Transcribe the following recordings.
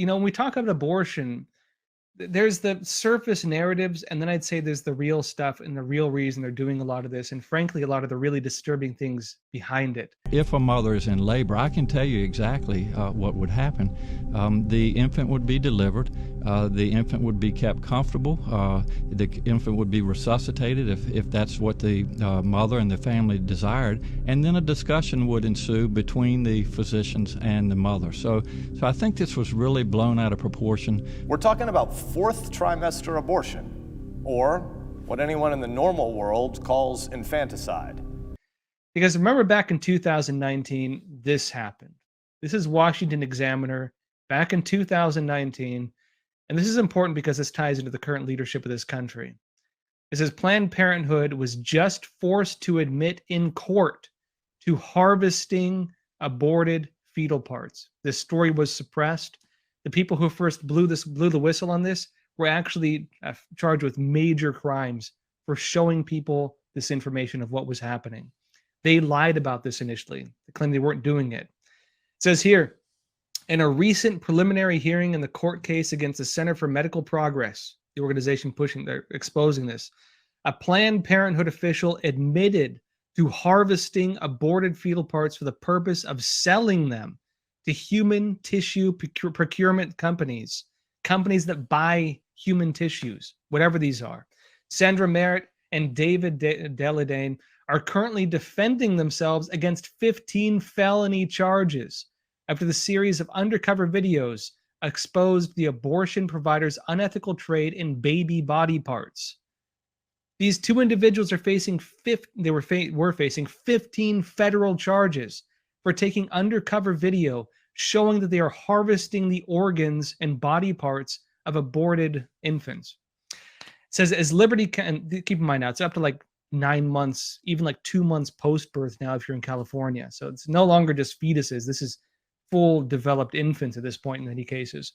when we talk about abortion, there's the surface narratives, and then I'd say there's the real stuff and the real reason they're doing a lot of this, and frankly, a lot of the really disturbing things behind it. If a mother is in labor, I can tell you exactly what would happen. The infant would be delivered. The infant would be kept comfortable. The infant would be resuscitated if that's what the mother and the family desired. And then a discussion would ensue between the physicians and the mother. So I think this was really blown out of proportion. We're talking about fourth trimester abortion, or what anyone in the normal world calls infanticide. Because remember back in 2019, this happened. This is Washington Examiner back in 2019. And this is important because this ties into the current leadership of this country. It says Planned Parenthood was just forced to admit in court to harvesting aborted fetal parts. This story was suppressed. The people who first blew the whistle on this were actually charged with major crimes for showing people this information of what was happening. They lied about this initially. They claimed they weren't doing it. It says here, in a recent preliminary hearing in the court case against the Center for Medical Progress, the organization exposing this, a Planned Parenthood official admitted to harvesting aborted fetal parts for the purpose of selling them to human tissue procurement companies that buy human tissues, whatever these are. Sandra Merritt and David Deladane are currently defending themselves against 15 felony charges after the series of undercover videos exposed the abortion provider's unethical trade in baby body parts. These two individuals are facing 15 federal charges for taking undercover video showing that they are harvesting the organs and body parts of aborted infants. It says, as Liberty can, keep in mind now, it's up to like 9 months, even like 2 months post-birth now if you're in California. So it's no longer just fetuses. This is full developed infants at this point in many cases.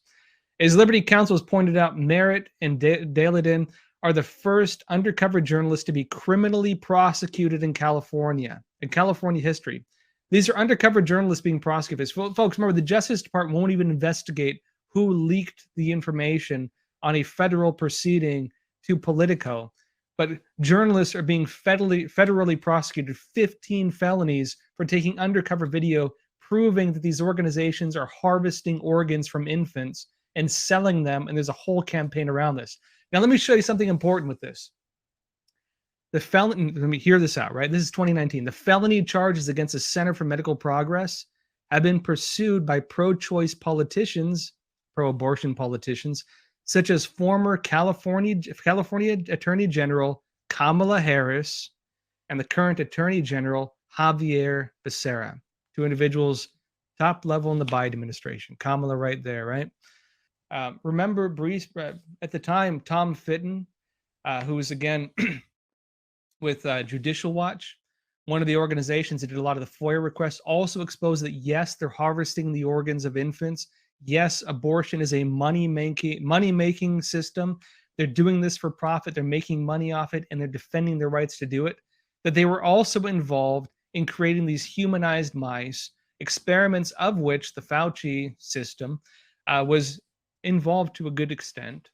As Liberty Counsel has pointed out, Merritt and Daladin are the first undercover journalists to be criminally prosecuted in California history. These are undercover journalists being prosecuted. Folks, remember, the Justice Department won't even investigate who leaked the information on a federal proceeding to Politico. But journalists are being federally prosecuted, 15 felonies for taking undercover video proving that these organizations are harvesting organs from infants and selling them, and there's a whole campaign around this. Now, let me show you something important with this. Let me hear this out, right? This is 2019. The felony charges against the Center for Medical Progress have been pursued by pro-choice politicians, pro-abortion politicians, such as former California Attorney General Kamala Harris and the current Attorney General Javier Becerra, two individuals top level in the Biden administration. Kamala right there, right? Remember, Breeze, at the time, Tom Fitton, who was again with Judicial Watch, one of the organizations that did a lot of the FOIA requests, also exposed that yes, they're harvesting the organs of infants. Yes, abortion is a money-making system. They're doing this for profit. They're making money off it, and they're defending their rights to do it. That they were also involved in creating these humanized mice, experiments of which the Fauci system was involved to a good extent,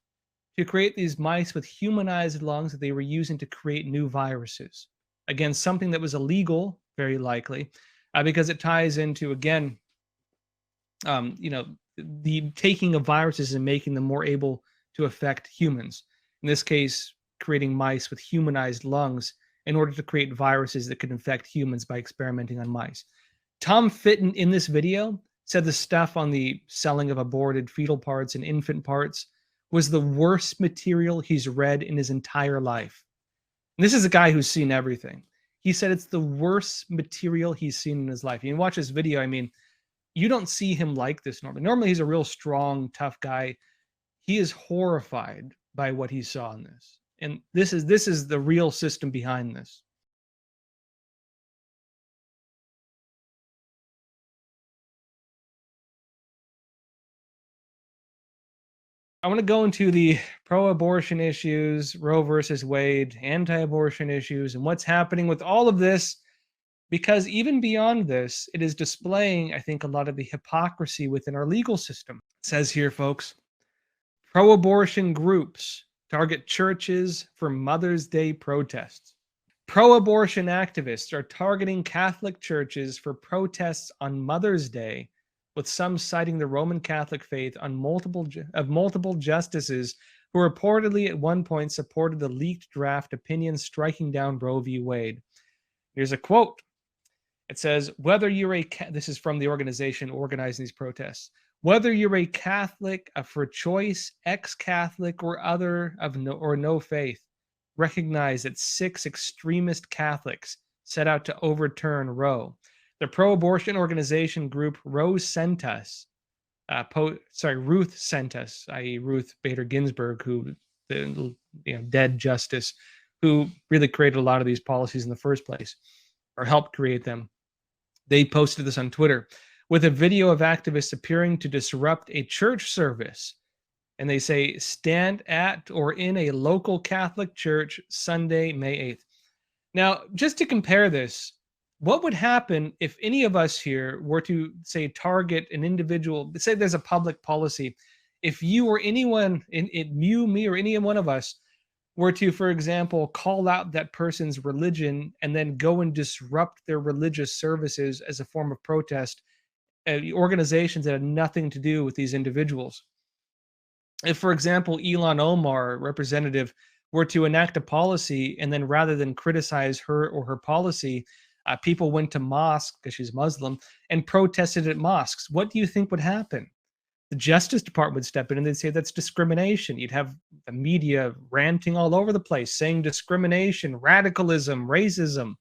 to create these mice with humanized lungs that they were using to create new viruses. Again, something that was illegal, very likely, because it ties into, again, the taking of viruses and making them more able to affect humans. In this case, creating mice with humanized lungs in order to create viruses that could infect humans by experimenting on mice. Tom Fitton in this video said the stuff on the selling of aborted fetal parts and infant parts was the worst material he's read in his entire life. And this is a guy who's seen everything. He said it's the worst material he's seen in his life. You can watch this video. I mean, you don't see him like this normally. Normally, he's a real strong, tough guy. He is horrified by what he saw in this. And this is the real system behind this. I want to go into the pro-abortion issues, Roe versus Wade, anti-abortion issues, and what's happening with all of this Because even beyond this, it is displaying, I think, a lot of the hypocrisy within our legal system. It says here, folks, pro abortion groups target churches for Mother's Day protests. Pro abortion activists are targeting Catholic churches for protests on Mother's Day, with some citing the Roman Catholic faith on multiple justices who reportedly at one point supported the leaked draft opinion striking down Roe v. Wade. Here's a quote. It says, whether you're this is from the organization organizing these protests, whether you're a Catholic, a for choice, ex-Catholic, or other of no faith, recognize that 6 extremist Catholics set out to overturn Roe. The pro-abortion organization group Ruth sent us, i.e. Ruth Bader Ginsburg, who the dead justice, who really created a lot of these policies in the first place, or helped create them. They posted this on Twitter with a video of activists appearing to disrupt a church service. And they say, stand at or in a local Catholic church Sunday, May 8th. Now, just to compare this, what would happen if any of us here were to, say, target an individual, say there's a public policy, if you or anyone, you, me, or any one of us were to, for example, call out that person's religion and then go and disrupt their religious services as a form of protest, organizations that had nothing to do with these individuals. If, for example, Ilhan Omar, representative, were to enact a policy and then rather than criticize her or her policy, people went to mosques, because she's Muslim, and protested at mosques, what do you think would happen? The Justice Department would step in and they'd say that's discrimination. You'd have the media ranting all over the place, saying discrimination, radicalism, racism.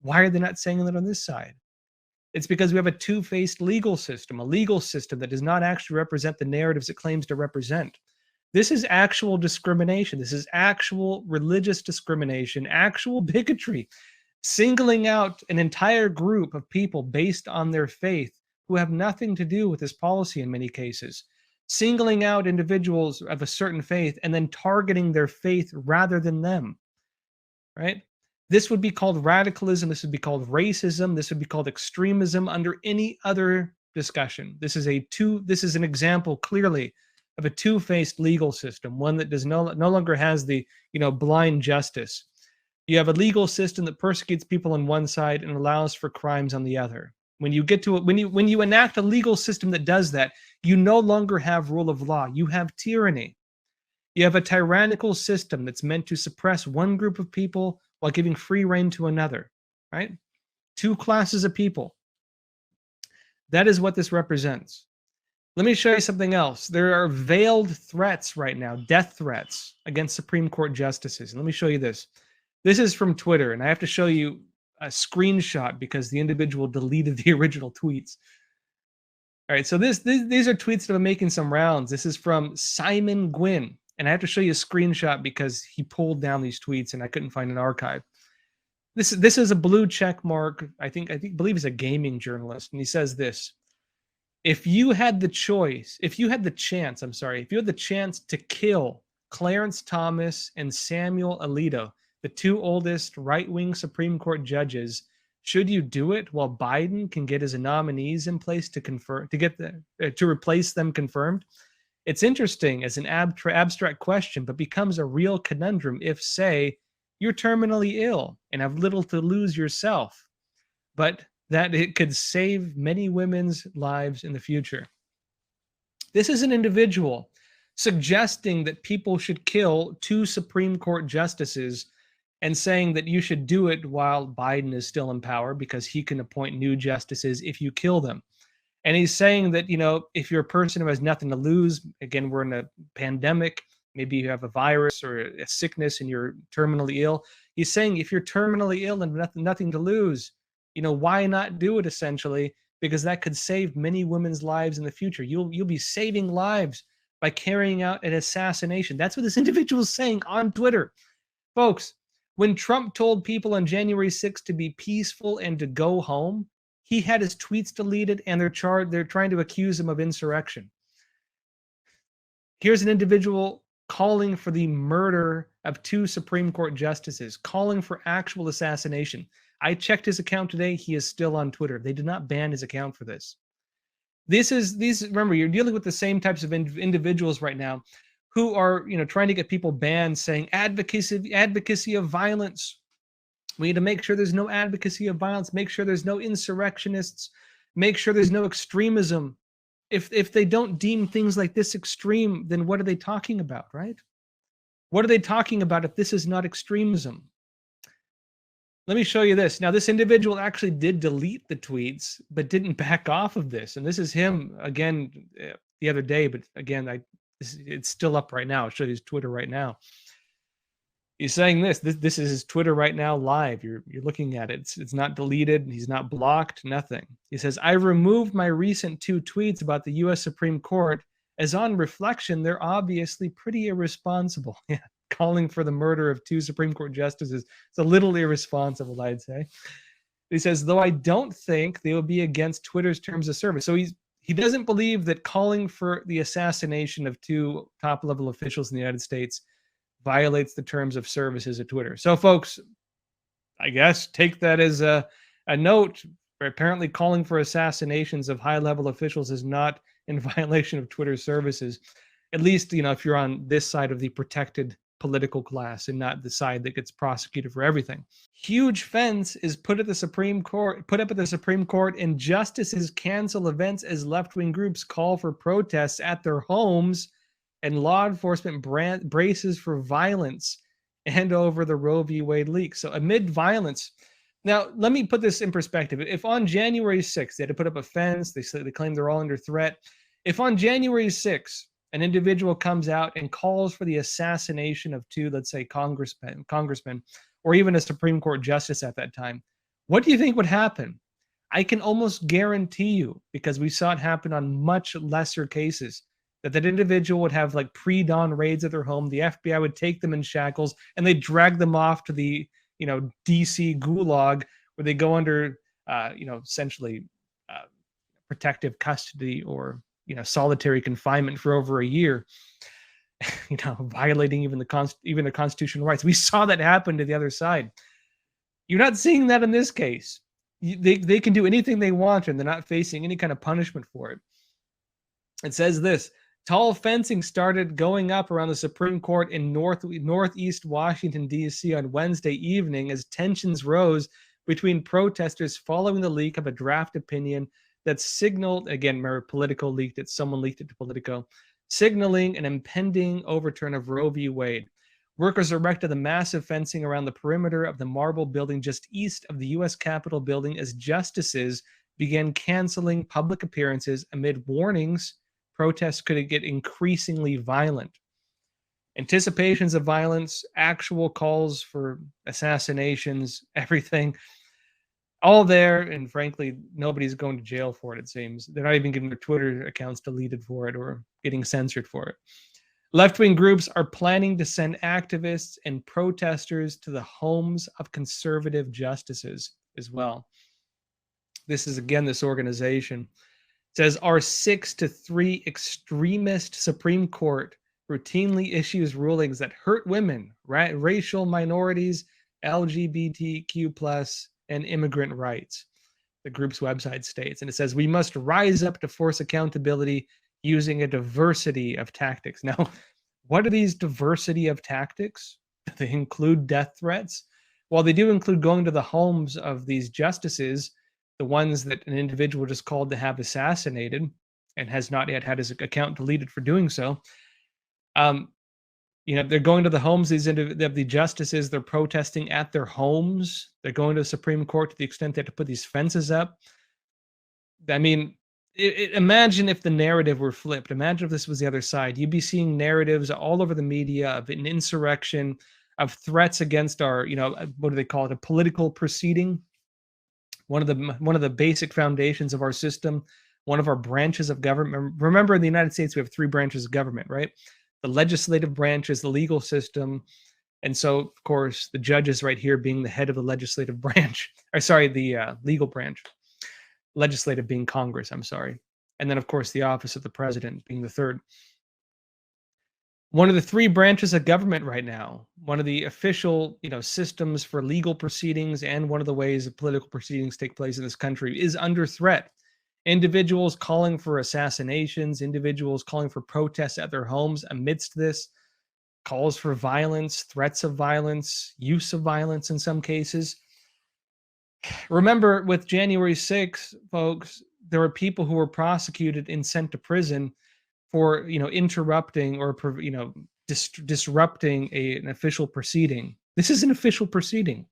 Why are they not saying that on this side? It's because we have a two-faced legal system, a legal system that does not actually represent the narratives it claims to represent. This is actual discrimination. This is actual religious discrimination, actual bigotry, singling out an entire group of people based on their faith who have nothing to do with this policy in many cases, singling out individuals of a certain faith and then targeting their faith rather than them, right? This would be called radicalism. This would be called racism. This would be called extremism under any other discussion. This is an example clearly of a two-faced legal system, one that does no longer has the blind justice. You have a legal system that persecutes people on one side and allows for crimes on the other. When you get to it, when you enact a legal system that does that, you no longer have rule of law. You have tyranny. You have a tyrannical system that's meant to suppress one group of people while giving free rein to another, right? Two classes of people. That is what this represents. Let me show you something else. There are veiled threats right now, death threats against Supreme Court justices. And let me show you this. This is from Twitter, and I have to show you a screenshot because the individual deleted the original tweets. All right, so these are tweets that are making some rounds. This is from Simon Gwynn, and I have to show you a screenshot because he pulled down these tweets and I couldn't find an archive. This is a blue check mark. I believe he's a gaming journalist, and he says this: if you had the chance to kill Clarence Thomas and Samuel Alito, the two oldest right-wing Supreme Court judges, should you do it while Biden can get his nominees in place to replace them confirmed? It's interesting as an abstract question, but becomes a real conundrum if, say, you're terminally ill and have little to lose yourself, but that it could save many women's lives in the future. This is an individual suggesting that people should kill two Supreme Court justices and saying that you should do it while Biden is still in power because he can appoint new justices if you kill them. And he's saying that, if you're a person who has nothing to lose, again, we're in a pandemic, maybe you have a virus or a sickness and you're terminally ill. He's saying if you're terminally ill and nothing to lose, why not do it essentially? Because that could save many women's lives in the future. You'll be saving lives by carrying out an assassination. That's what this individual is saying on Twitter. Folks, when Trump told people on January 6th to be peaceful and to go home, he had his tweets deleted and they're trying to accuse him of insurrection. Here's an individual calling for the murder of two Supreme Court justices, calling for actual assassination. I checked his account today. He is still on Twitter. They did not ban his account for this. Remember, you're dealing with the same types of individuals right now who are, trying to get people banned, saying advocacy of violence. We need to make sure there's no advocacy of violence, make sure there's no insurrectionists, make sure there's no extremism. If they don't deem things like this extreme, then what are they talking about, right? What are they talking about if this is not extremism? Let me show you this. Now, this individual actually did delete the tweets, but didn't back off of this. And this is him again the other day, but again, it's still up right now. I'll show you his Twitter right now. He's saying this is his Twitter right now live. You're looking at it. It's not deleted. He's not blocked, nothing. He says, I removed my recent 2 tweets about the U.S. Supreme Court, as on reflection, they're obviously pretty irresponsible. Yeah, calling for the murder of 2 Supreme Court justices. It's a little irresponsible, I'd say. He says, though I don't think they will be against Twitter's terms of service. So he doesn't believe that calling for the assassination of 2 top-level officials in the United States violates the terms of services of Twitter. So, folks, I guess take that as a note. Apparently, calling for assassinations of high-level officials is not in violation of Twitter services. At least, if you're on this side of the protected political class and not the side that gets prosecuted for everything. Huge fence is put up at the Supreme Court, and justices cancel events as left-wing groups call for protests at their homes, and law enforcement braces for violence and over the Roe v. Wade leak. So amid violence, now let me put this in perspective. If on January 6th, they had to put up a fence, they claim they're all under threat. If on January 6th, an individual comes out and calls for the assassination of 2, let's say, congressmen, or even a Supreme Court justice at that time, what do you think would happen? I can almost guarantee you, because we saw it happen on much lesser cases, that individual would have like pre-dawn raids at their home. The FBI would take them in shackles and they drag them off to the, DC gulag, where they go under, essentially protective custody or, solitary confinement for over a year, violating even the constitutional rights. We saw that happen to the other side. You're not seeing that in this case. They can do anything they want and they're not facing any kind of punishment for it. It says this: tall fencing started going up around the Supreme Court in northeast Washington, D.C. on Wednesday evening as tensions rose between protesters following the leak of a draft opinion that signaled, again, remember, Politico leaked it, someone leaked it to Politico, signaling an impending overturn of Roe v. Wade. Workers erected the massive fencing around the perimeter of the Marble Building just east of the U.S. Capitol building as justices began canceling public appearances amid warnings protests could get increasingly violent. Anticipations of violence, actual calls for assassinations, everything, all there. And frankly, nobody's going to jail for it, it seems. They're not even getting their Twitter accounts deleted for it or getting censored for it. Left-wing groups are planning to send activists and protesters to the homes of conservative justices as well. This is, again, this organization says our 6-3 extremist Supreme Court routinely issues rulings that hurt women, racial minorities, LGBTQ+, and immigrant rights, the group's website states. And it says we must rise up to force accountability using a diversity of tactics. Now, what are these diversity of tactics? Do they include death threats? Well, they do include going to the homes of these justices, the ones that an individual just called to have assassinated and has not yet had his account deleted for doing so. They're going to the homes of the justices. They're protesting at their homes. They're going to the Supreme Court to the extent they have to put these fences up. I mean, imagine if the narrative were flipped. Imagine if this was the other side. You'd be seeing narratives all over the media of an insurrection, of threats against our, what do they call it? A political proceeding. One of the basic foundations of our system, one of our branches of government. Remember, in the United States, we have 3 branches of government, right? The legislative branch is the legal system. And so, of course, the judges right here being the head of the legislative branch, the legal branch, legislative being Congress, I'm sorry. And then, of course, the office of the president being the third. One of the three branches of government right now, one of the official, systems for legal proceedings and one of the ways that political proceedings take place in this country is under threat. Individuals calling for assassinations, individuals calling for protests at their homes amidst this, calls for violence, threats of violence, use of violence in some cases. Remember, with January 6th, folks, there were people who were prosecuted and sent to prison for interrupting or disrupting an official proceeding. This is an official proceeding.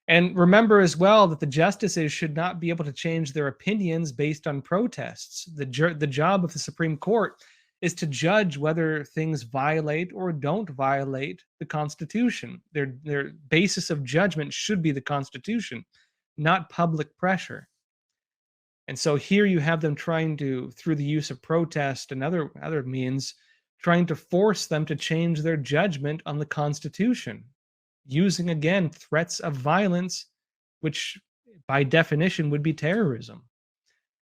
And remember as well that the justices should not be able to change their opinions based on protests. The job of the Supreme Court is to judge whether things violate or don't violate the Constitution. Their basis of judgment should be the Constitution, not public pressure. And so here you have them trying to, through the use of protest and other means, trying to force them to change their judgment on the Constitution, using again threats of violence, which by definition would be terrorism.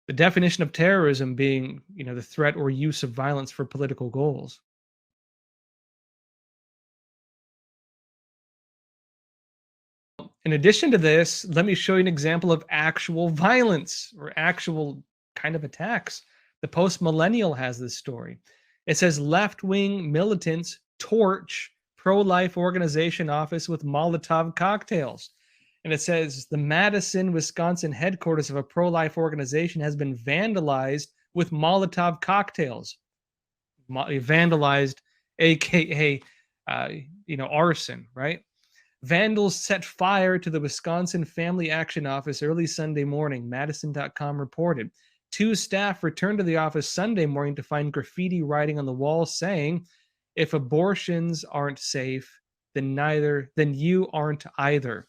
The definition of terrorism being, the threat or use of violence for political goals. In addition to this, let me show you an example of actual violence or actual kind of attacks. The Post Millennial has this story. It says left-wing militants torch pro-life organization office with Molotov cocktails. And it says the Madison, Wisconsin headquarters of a pro-life organization has been vandalized with Molotov cocktails. Vandalized, aka, arson, right? Vandals set fire to the Wisconsin Family Action Office early Sunday morning, Madison.com reported. 2 staff returned to the office Sunday morning to find graffiti writing on the wall saying, "If abortions aren't safe, then you aren't either."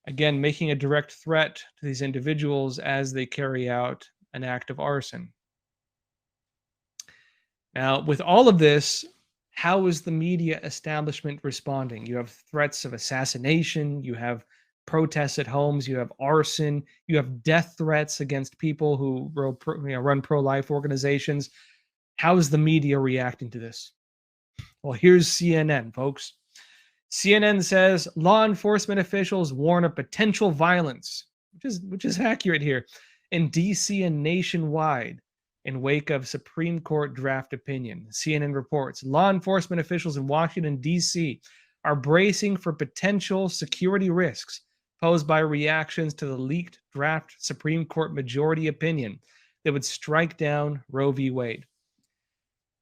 Again, making a direct threat to these individuals as they carry out an act of arson. Now, with all of this, how is the media establishment responding? You have threats of assassination, you have protests at homes, you have arson, you have death threats against people who run pro-life organizations. How is the media reacting to this? Well, here's CNN, folks. CNN says law enforcement officials warn of potential violence, which is accurate here, in DC and nationwide in wake of Supreme Court draft opinion. CNN reports law enforcement officials in Washington, D.C. are bracing for potential security risks posed by reactions to the leaked draft Supreme Court majority opinion that would strike down Roe v. Wade.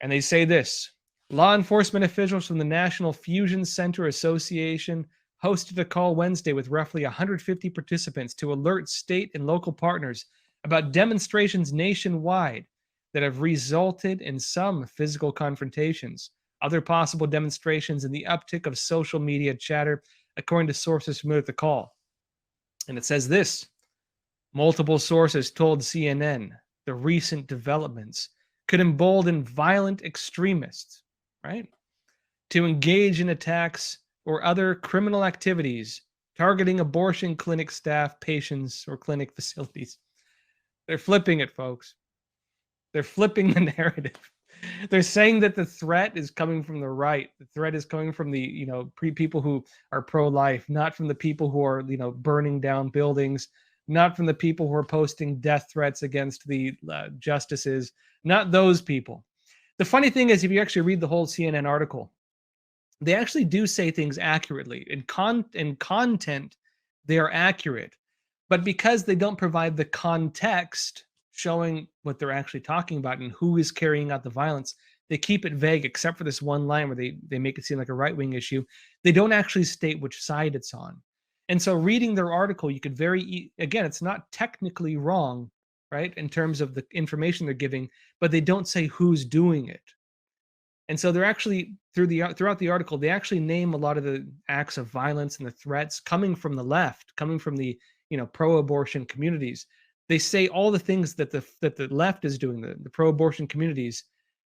And they say this: law enforcement officials from the National Fusion Center Association hosted a call Wednesday with roughly 150 participants to alert state and local partners about demonstrations nationwide that have resulted in some physical confrontations, other possible demonstrations, and the uptick of social media chatter, according to sources familiar with the call. And it says this: multiple sources told CNN the recent developments could embolden violent extremists, right, to engage in attacks or other criminal activities targeting abortion clinic staff, patients, or clinic facilities. They're flipping it, folks. They're flipping the narrative. They're saying that the threat is coming from the right. The threat is coming from the, people who are pro-life, not from the people who are, burning down buildings, not from the people who are posting death threats against the justices, not those people. The funny thing is, if you actually read the whole CNN article, they actually do say things accurately. In content, they are accurate. But because they don't provide the context showing what they're actually talking about and who is carrying out the violence, they keep it vague, except for this one line where they make it seem like a right-wing issue. They don't actually state which side it's on. And so reading their article, you could again, it's not technically wrong, right, in terms of the information they're giving, but they don't say who's doing it. And so they're actually, throughout the article, they actually name a lot of the acts of violence and the threats coming from the left, coming from the pro-abortion communities. They say all the things that the left is doing, the pro-abortion communities,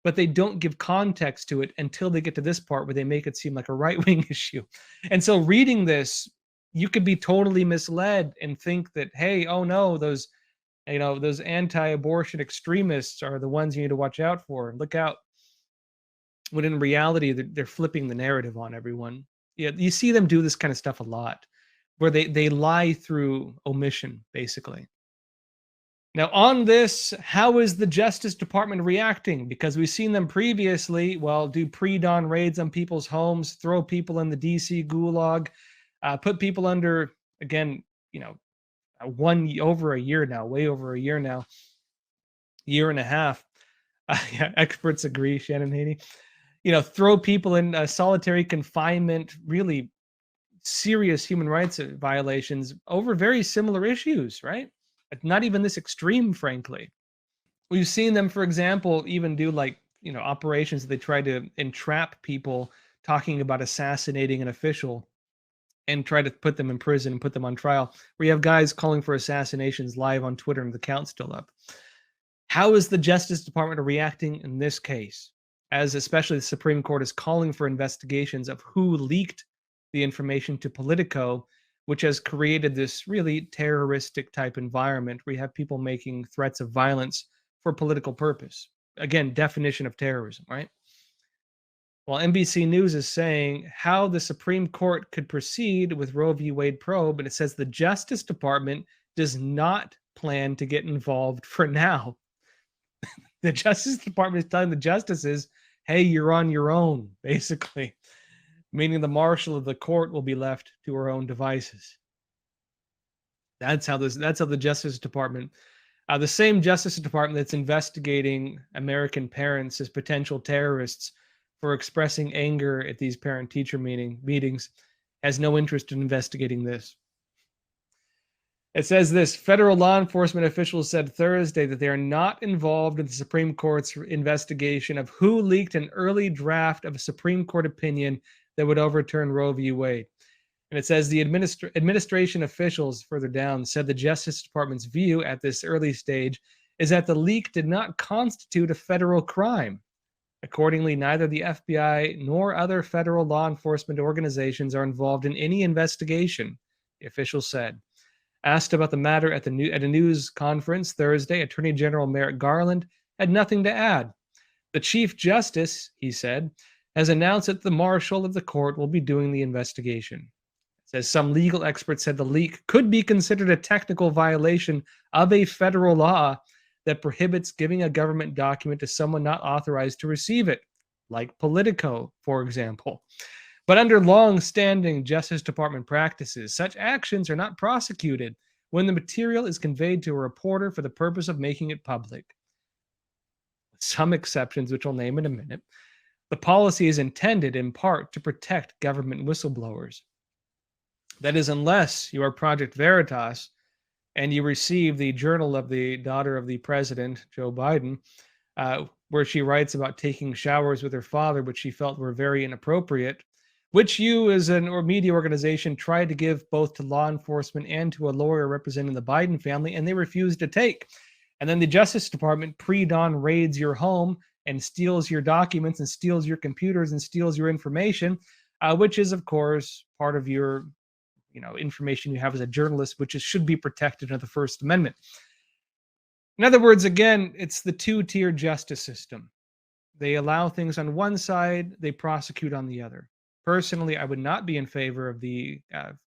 but they don't give context to it until they get to this part where they make it seem like a right-wing issue. And so reading this, you could be totally misled and think that, hey, oh no, those anti-abortion extremists are the ones you need to watch out for. Look out. when in reality they're flipping the narrative on everyone. Yeah, you see them do this kind of stuff a lot, where they lie through omission, basically. Now, on this, how is the Justice Department reacting? Because we've seen them previously, well, do pre-dawn raids on people's homes, throw people in the DC gulag, put people under, again, you know, over a year now, way over a year now, year and a half. Yeah, experts agree, Shannon Haney. You know, throw people in solitary confinement, really serious human rights violations over very similar issues, right? Not even this extreme, frankly. We've seen them, for example, even do like, you know, operations that they try to entrap people talking about assassinating an official and try to put them in prison and put them on trial. We have guys calling for assassinations live on Twitter and the count's still up. How is the Justice Department reacting in this case? As especially the Supreme Court is calling for investigations of who leaked the information to Politico, which has created this really terroristic type environment where you have people making threats of violence for political purpose. Again, definition of terrorism, right? Well, NBC News is saying how the Supreme Court could proceed with Roe v. Wade probe, and it says the Justice Department does not plan to get involved for now. The Justice Department is telling the justices, hey, you're on your own, basically, meaning the marshal of the court will be left to her own devices. That's how the Justice Department, the same Justice Department that's investigating American parents as potential terrorists for expressing anger at these parent-teacher meetings, has no interest in investigating this. It says this: federal law enforcement officials said Thursday that they are not involved in the Supreme Court's investigation of who leaked an early draft of a Supreme Court opinion that would overturn Roe v. Wade. And it says the administration officials further down said the Justice Department's view at this early stage is that the leak did not constitute a federal crime. Accordingly, neither the FBI nor other federal law enforcement organizations are involved in any investigation, the officials said. Asked about the matter at a news conference Thursday, Attorney General Merrick Garland had nothing to add. The Chief Justice, he said, has announced that the marshal of the court will be doing the investigation. It says some legal experts said the leak could be considered a technical violation of a federal law that prohibits giving a government document to someone not authorized to receive it, like Politico, for example. But under long-standing Justice Department practices, such actions are not prosecuted when the material is conveyed to a reporter for the purpose of making it public. Some exceptions, which I'll name in a minute. The policy is intended in part to protect government whistleblowers. That is, unless you are Project Veritas and you receive the journal of the daughter of the president, Joe Biden, where she writes about taking showers with her father, which she felt were very inappropriate, which you as a media organization tried to give both to law enforcement and to a lawyer representing the Biden family, and they refused to take. And then the Justice Department pre-dawn raids your home and steals your documents and steals your computers and steals your information, which is, of course, part of your information you have as a journalist, which should be protected under the First Amendment. In other words, again, it's the two-tier justice system. They allow things on one side, they prosecute on the other. Personally, I would not be in favor of the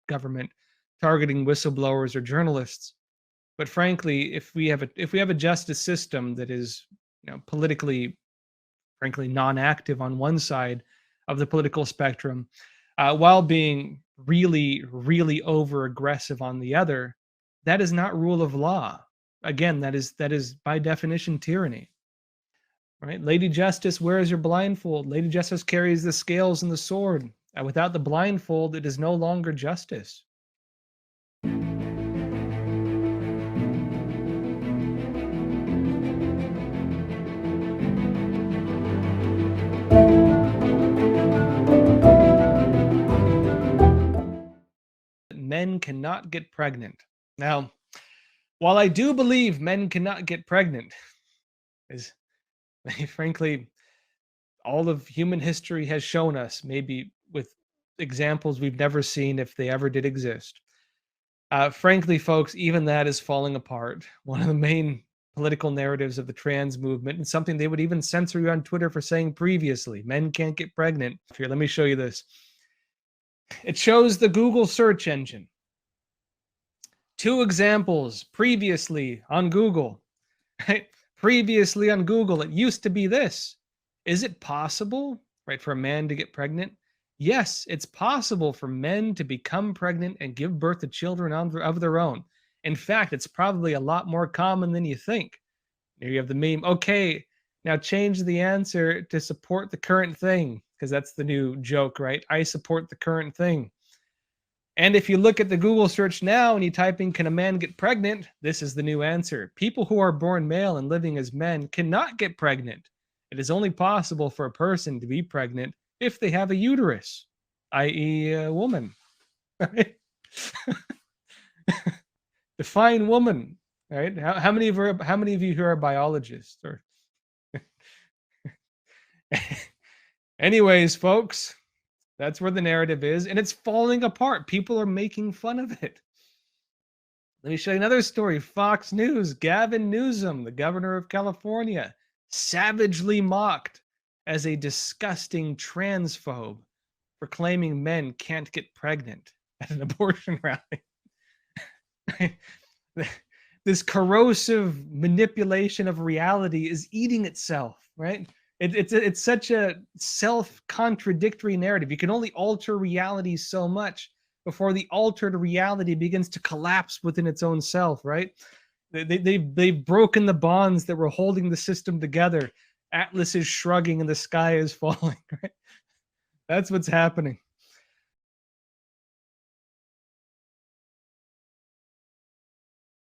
government targeting whistleblowers or journalists. But frankly, if we have a justice system that is, politically, frankly, non-active on one side of the political spectrum, while being really, really over-aggressive on the other, that is not rule of law. Again, that is by definition tyranny. Right? Lady Justice wears your blindfold. Lady Justice carries the scales and the sword. Without the blindfold, it is no longer justice. Men cannot get pregnant. Now, while I do believe men cannot get pregnant, is frankly, all of human history has shown us, maybe with examples we've never seen if they ever did exist. Frankly, folks, even that is falling apart. One of the main political narratives of the trans movement, and something they would even censor you on Twitter for saying previously. Men can't get pregnant. Here, let me show you this. It shows the Google search engine. 2 examples previously on Google. Right? Previously on Google, it used to be this. Is it possible, right, for a man to get pregnant? Yes, it's possible for men to become pregnant and give birth to children of their own. In fact, it's probably a lot more common than you think. Here you have the meme. Okay, now change the answer to support the current thing, because that's the new joke, right? I support the current thing. And if you look at the Google search now and you type in, can a man get pregnant? This is the new answer. People who are born male and living as men cannot get pregnant. It is only possible for a person to be pregnant if they have a uterus, i.e. a woman. Right? Define woman, right? How many of you here are biologists? Or anyways, folks, that's where the narrative is, and it's falling apart. People are making fun of it. Let me show you another story. Fox News, Gavin Newsom, the governor of California, savagely mocked as a disgusting transphobe for claiming men can't get pregnant at an abortion rally. This corrosive manipulation of reality is eating itself, right? It's such a self-contradictory narrative. You can only alter reality so much before the altered reality begins to collapse within its own self, right? They've broken the bonds that were holding the system together. Atlas is shrugging and the sky is falling, right? That's what's happening.